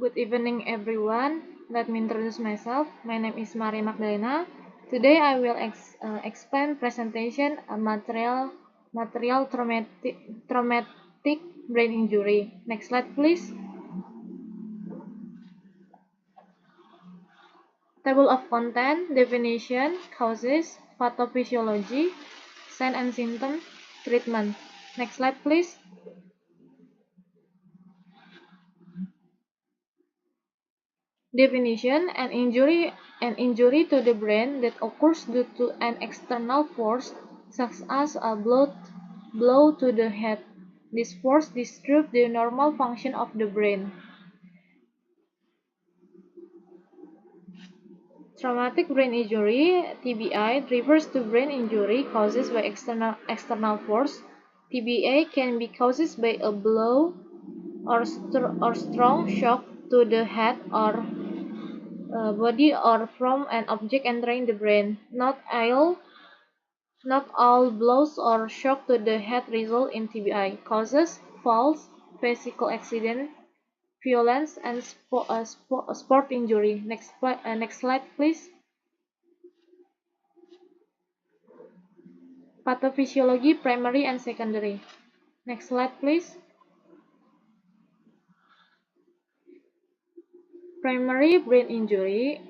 Good evening, everyone. Let me introduce myself. My name is Maria Magdalena. Today, I will explain presentation a material traumatic brain injury. Next slide, please. Table of content, definition, causes, pathophysiology, sign and symptom, treatment. Next slide, please. Definition: an injury to the brain that occurs due to an external force, such as a blow to the head. This force disturbs the normal function of the brain. Traumatic brain injury (TBI) refers to brain injury caused by external force. TBI can be caused by a blow or strong shock to the head or body or from an object entering the brain. Not all blows or shock to the head result in TBI. Causes: falls, physical accident, violence, and sport injury. Next slide, please. Pathophysiology, primary and secondary. Next slide, please. Primary brain injury.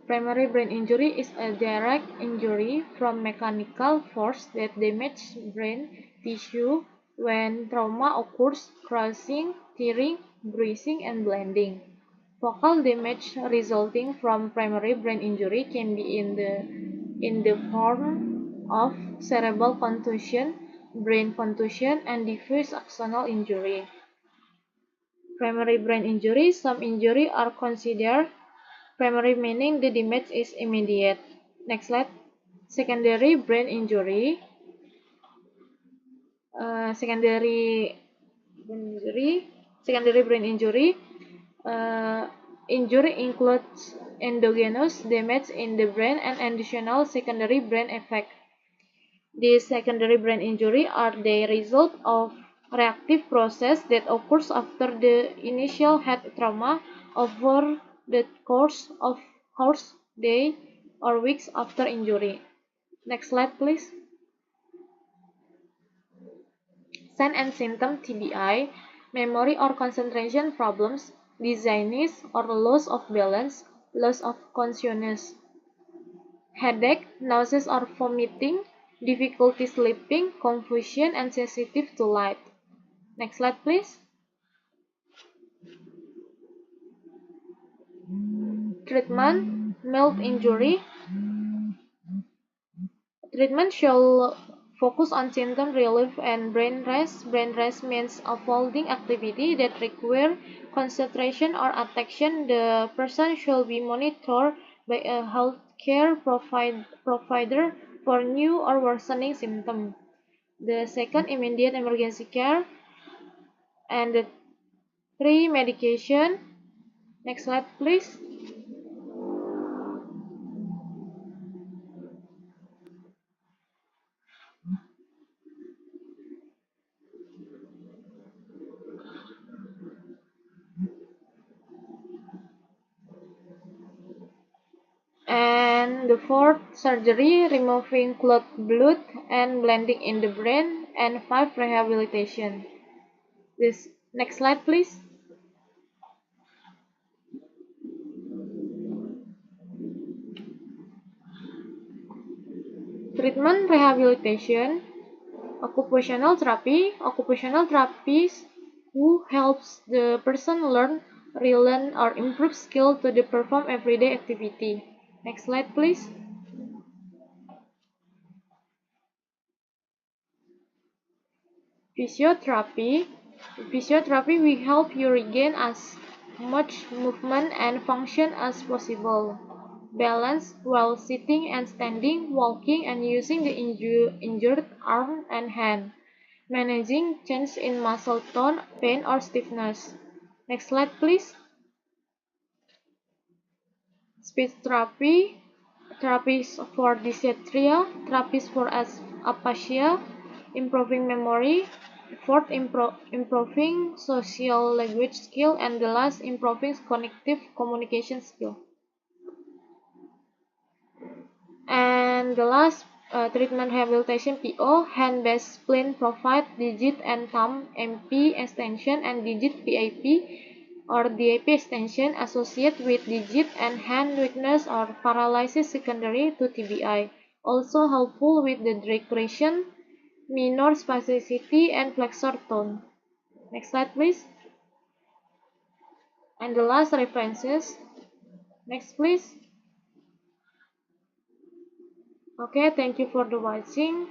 Primary brain injury is a direct injury from mechanical force that damages brain tissue when trauma occurs, crushing, tearing, bruising, and blinding. Focal damage resulting from primary brain injury can be in the form of cerebral contusion, brain contusion, and diffuse axonal injury. Primary brain injury. Some injuries are considered primary, meaning the damage is immediate. Next slide. Secondary brain injury. Secondary brain injury. Injury includes endogenous damage in the brain and additional secondary brain effects. These secondary brain injury are the result of reactive process that occurs after the initial head trauma over the course of hours, days, or weeks after injury. Next slide, please. Sign and symptom TBI: memory or concentration problems, dizziness or loss of balance, loss of consciousness, headache, nausea or vomiting, difficulty sleeping, confusion, and sensitive to light. Next slide, please. Treatment: mild injury. Treatment should focus on symptom relief and brain rest. Brain rest means avoiding activity that require concentration or attention. The person should be monitored by a healthcare provider for new or worsening symptoms. The second, immediate emergency care. And the three, medication. Next slide, please. And the fourth, surgery, removing clot blood and blending in the brain. And five, rehabilitation. This next slide, please. Treatment: rehabilitation, occupational therapy. Occupational therapies who helps the person learn, relearn, or improve skill to perform everyday activity. Next slide, please. Physiotherapy. Physiotherapy will help you regain as much movement and function as possible. Balance while sitting and standing, walking, and using the injured arm and hand. Managing change in muscle tone, pain, or stiffness. Next slide, please. Speech therapy. Therapies for dyslexia. Therapies for aphasia. Improving memory. Fourth, improving social language skill, and the last, improving cognitive communication skill. And the last, treatment rehabilitation PO, hand-based spleen provide digit and thumb MP extension and digit PIP or DIP extension associated with digit and hand weakness or paralysis secondary to TBI. Also helpful with the digression, minor spasticity, and flexor tone. Next slide, please. And the last references. Next, please. Okay, thank you for the watching.